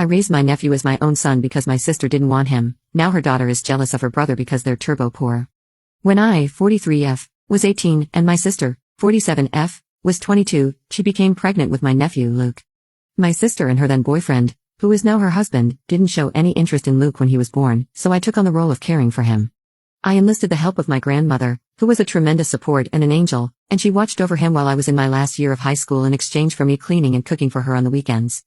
raised my nephew as my own son because my sister didn't want him. Now her daughter is jealous of her brother because they're turbo poor. When I, 43F, was 18 and my sister, 47F, was 22, she became pregnant with my nephew Luke. My sister and her then boyfriend, who is now her husband, didn't show any interest in Luke when he was born, so I took on the role of caring for him. I enlisted the help of my grandmother, who was a tremendous support and an angel, and she watched over him while I was in my last year of high school in exchange for me cleaning and cooking for her on the weekends.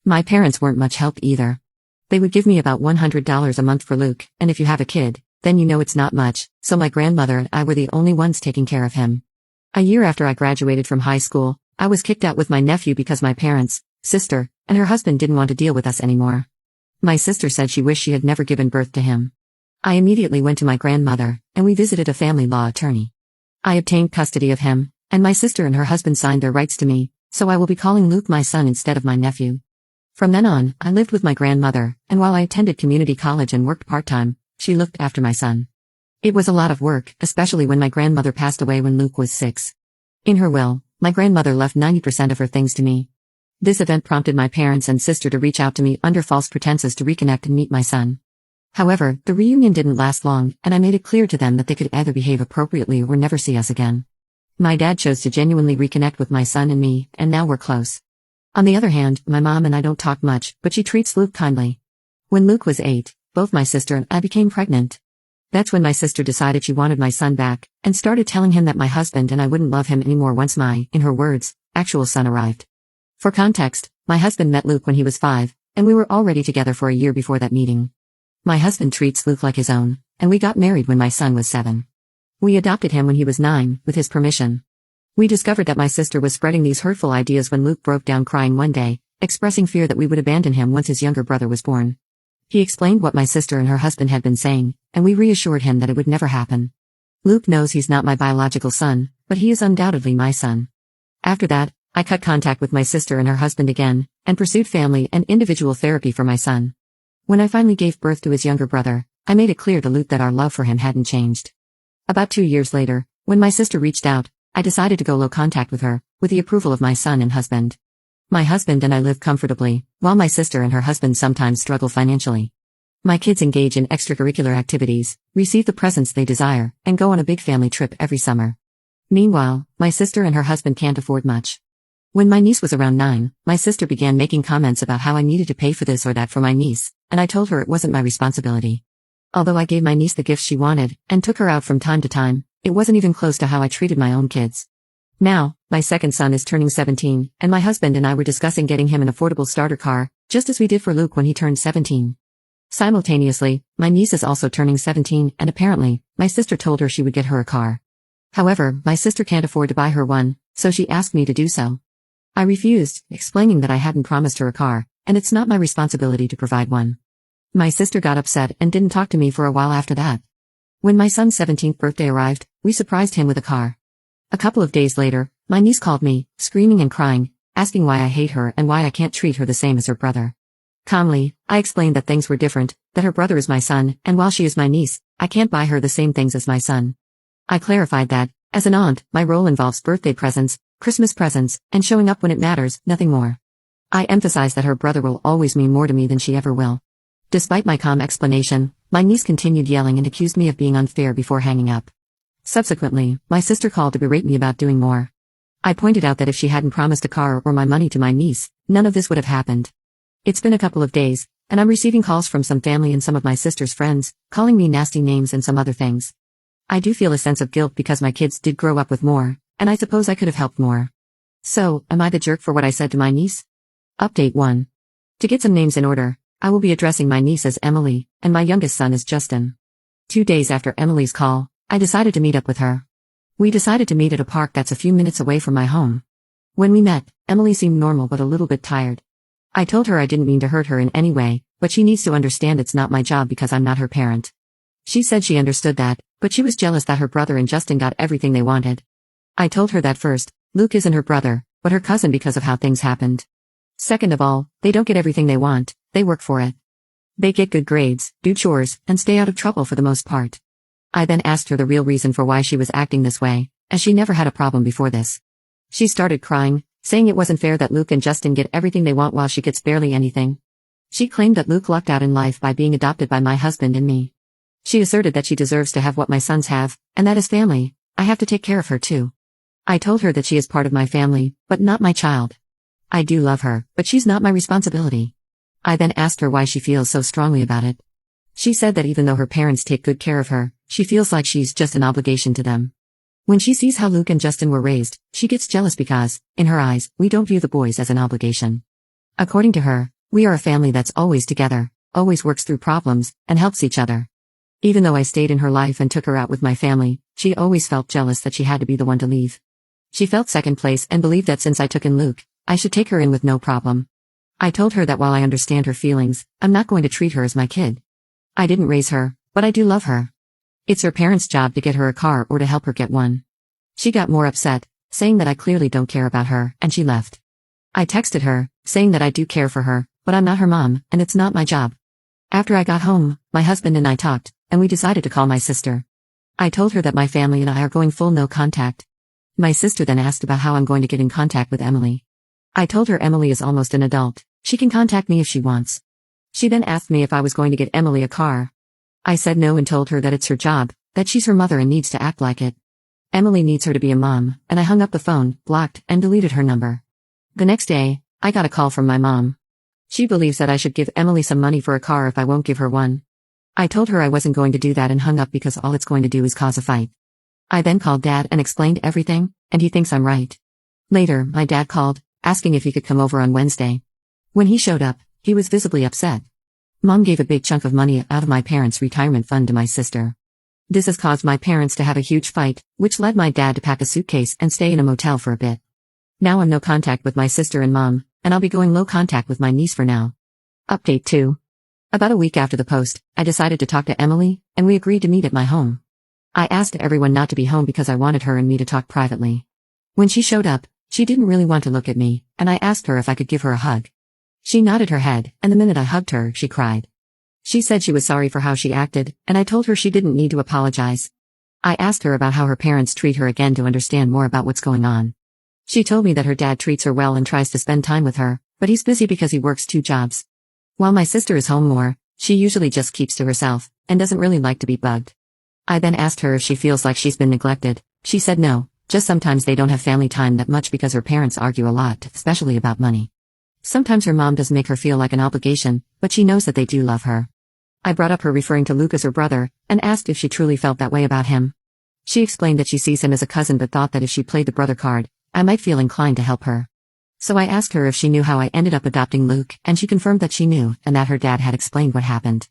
My parents weren't much help either. They would give me about $100 a month for Luke, and if you have a kid, then you know it's not much, so my grandmother and I were the only ones taking care of him. A year after I graduated from high school, I was kicked out with my nephew because my parents, sister, and her husband didn't want to deal with us anymore. My sister said she wished she had never given birth to him. I immediately went to my grandmother, and we visited a family law attorney. I obtained custody of him, and my sister and her husband signed their rights to me, so I will be calling Luke my son instead of my nephew. From then on, I lived with my grandmother, and while I attended community college and worked part-time, she looked after my son. It was a lot of work, especially when my grandmother passed away when Luke was 6. In her will, my grandmother left 90% of her things to me. This event prompted my parents and sister to reach out to me under false pretenses to reconnect and meet my son. However, the reunion didn't last long, and I made it clear to them that they could either behave appropriately or never see us again. My dad chose to genuinely reconnect with my son and me, and now we're close. On the other hand, my mom and I don't talk much, but she treats Luke kindly. When Luke was 8, both my sister and I became pregnant. That's when my sister decided she wanted my son back, and started telling him that my husband and I wouldn't love him anymore once my, in her words, actual son arrived. For context, my husband met Luke when he was 5, and we were already together for a year before that meeting. My husband treats Luke like his own, and we got married when my son was 7. We adopted him when he was 9, with his permission. We discovered that my sister was spreading these hurtful ideas when Luke broke down crying one day, expressing fear that we would abandon him once his younger brother was born. He explained what my sister and her husband had been saying, and we reassured him that it would never happen. Luke knows he's not my biological son, but he is undoubtedly my son. After that, I cut contact with my sister and her husband again, and pursued family and individual therapy for my son. When I finally gave birth to his younger brother, I made it clear to Luke that our love for him hadn't changed. About 2 years later, when my sister reached out, I decided to go low contact with her, with the approval of my son and husband. My husband and I live comfortably, while my sister and her husband sometimes struggle financially. My kids engage in extracurricular activities, receive the presents they desire, and go on a big family trip every summer. Meanwhile, my sister and her husband can't afford much. When my niece was around 9, my sister began making comments about how I needed to pay for this or that for my niece, and I told her it wasn't my responsibility. Although I gave my niece the gifts she wanted, and took her out from time to time, it wasn't even close to how I treated my own kids. Now, my second son is turning 17, and my husband and I were discussing getting him an affordable starter car, just as we did for Luke when he turned 17. Simultaneously, my niece is also turning 17, and apparently, my sister told her she would get her a car. However, my sister can't afford to buy her one, so she asked me to do so. I refused, explaining that I hadn't promised her a car, and it's not my responsibility to provide one. My sister got upset and didn't talk to me for a while after that. When my son's 17th birthday arrived, we surprised him with a car. A couple of days later, my niece called me, screaming and crying, asking why I hate her and why I can't treat her the same as her brother. Calmly, I explained that things were different, that her brother is my son, and while she is my niece, I can't buy her the same things as my son. I clarified that, as an aunt, my role involves birthday presents, Christmas presents, and showing up when it matters, nothing more. I emphasized that her brother will always mean more to me than she ever will. Despite my calm explanation, my niece continued yelling and accused me of being unfair before hanging up. Subsequently, my sister called to berate me about doing more. I pointed out that if she hadn't promised a car or my money to my niece, none of this would have happened. It's been a couple of days, and I'm receiving calls from some family and some of my sister's friends, calling me nasty names and some other things. I do feel a sense of guilt because my kids did grow up with more, and I suppose I could have helped more. So, am I the jerk for what I said to my niece? Update 1. To get some names in order, I will be addressing my niece as Emily, and my youngest son as Justin. 2 days after Emily's call, I decided to meet up with her. We decided to meet at a park that's a few minutes away from my home. When we met, Emily seemed normal but a little bit tired. I told her I didn't mean to hurt her in any way, but she needs to understand it's not my job because I'm not her parent. She said she understood that, but she was jealous that her brother and Justin got everything they wanted. I told her that first, Luke isn't her brother, but her cousin because of how things happened. Second of all, they don't get everything they want, they work for it. They get good grades, do chores, and stay out of trouble for the most part. I then asked her the real reason for why she was acting this way, as she never had a problem before this. She started crying, saying it wasn't fair that Luke and Justin get everything they want while she gets barely anything. She claimed that Luke lucked out in life by being adopted by my husband and me. She asserted that she deserves to have what my sons have, and that as family, I have to take care of her too. I told her that she is part of my family, but not my child. I do love her, but she's not my responsibility. I then asked her why she feels so strongly about it. She said that even though her parents take good care of her, she feels like she's just an obligation to them. When she sees how Luke and Justin were raised, she gets jealous because, in her eyes, we don't view the boys as an obligation. According to her, we are a family that's always together, always works through problems, and helps each other. Even though I stayed in her life and took her out with my family, she always felt jealous that she had to be the one to leave. She felt second place and believed that since I took in Luke, I should take her in with no problem. I told her that while I understand her feelings, I'm not going to treat her as my kid. I didn't raise her, but I do love her. It's her parents' job to get her a car or to help her get one. She got more upset, saying that I clearly don't care about her, and she left. I texted her, saying that I do care for her, but I'm not her mom, and it's not my job. After I got home, my husband and I talked, and we decided to call my sister. I told her that my family and I are going full no contact. My sister then asked about how I'm going to get in contact with Emily. I told her Emily is almost an adult, she can contact me if she wants. She then asked me if I was going to get Emily a car. I said no and told her that it's her job, that she's her mother and needs to act like it. Emily needs her to be a mom, and I hung up the phone, blocked, and deleted her number. The next day, I got a call from my mom. She believes that I should give Emily some money for a car if I won't give her one. I told her I wasn't going to do that and hung up because all it's going to do is cause a fight. I then called Dad and explained everything, and he thinks I'm right. Later, my dad called, asking if he could come over on Wednesday. When he showed up, he was visibly upset. Mom gave a big chunk of money out of my parents' retirement fund to my sister. This has caused my parents to have a huge fight, which led my dad to pack a suitcase and stay in a motel for a bit. Now I'm no contact with my sister and mom, and I'll be going low contact with my niece for now. Update 2. About a week after the post, I decided to talk to Emily, and we agreed to meet at my home. I asked everyone not to be home because I wanted her and me to talk privately. When she showed up, she didn't really want to look at me, and I asked her if I could give her a hug. She nodded her head, and the minute I hugged her, she cried. She said she was sorry for how she acted, and I told her she didn't need to apologize. I asked her about how her parents treat her again to understand more about what's going on. She told me that her dad treats her well and tries to spend time with her, but he's busy because he works 2 jobs. While my sister is home more, she usually just keeps to herself, and doesn't really like to be bugged. I then asked her if she feels like she's been neglected. She said no, just sometimes they don't have family time that much because her parents argue a lot, especially about money. Sometimes her mom does make her feel like an obligation, but she knows that they do love her. I brought up her referring to Luke as her brother, and asked if she truly felt that way about him. She explained that she sees him as a cousin but thought that if she played the brother card, I might feel inclined to help her. So I asked her if she knew how I ended up adopting Luke, and she confirmed that she knew, and that her dad had explained what happened.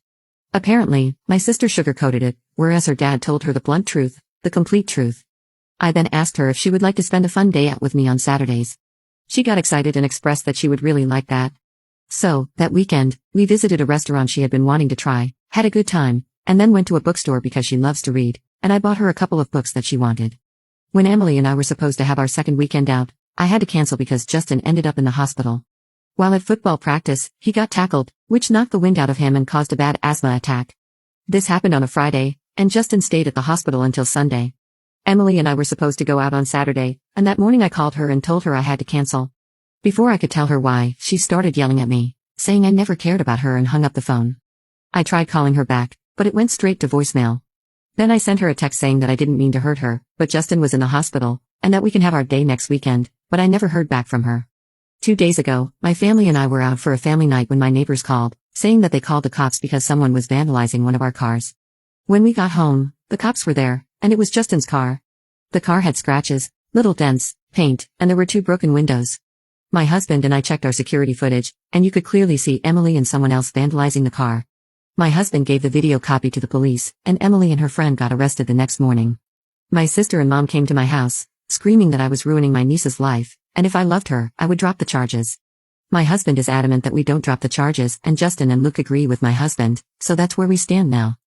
Apparently, my sister sugarcoated it, whereas her dad told her the blunt truth, the complete truth. I then asked her if she would like to spend a fun day out with me on Saturdays. She got excited and expressed that she would really like that. So, that weekend, we visited a restaurant she had been wanting to try, had a good time, and then went to a bookstore because she loves to read, and I bought her a couple of books that she wanted. When Emily and I were supposed to have our second weekend out, I had to cancel because Justin ended up in the hospital. While at football practice, he got tackled, which knocked the wind out of him and caused a bad asthma attack. This happened on a Friday, and Justin stayed at the hospital until Sunday. Emily and I were supposed to go out on Saturday, and that morning I called her and told her I had to cancel. Before I could tell her why, she started yelling at me, saying I never cared about her and hung up the phone. I tried calling her back, but it went straight to voicemail. Then I sent her a text saying that I didn't mean to hurt her, but Justin was in the hospital, and that we can have our day next weekend, but I never heard back from her. 2 days ago, my family and I were out for a family night when my neighbors called, saying that they called the cops because someone was vandalizing one of our cars. When we got home, the cops were there, and it was Justin's car. The car had scratches, little dents, paint, and there were 2 broken windows. My husband and I checked our security footage, and you could clearly see Emily and someone else vandalizing the car. My husband gave the video copy to the police, and Emily and her friend got arrested the next morning. My sister and mom came to my house, screaming that I was ruining my niece's life, and if I loved her, I would drop the charges. My husband is adamant that we don't drop the charges, and Justin and Luke agree with my husband, so that's where we stand now.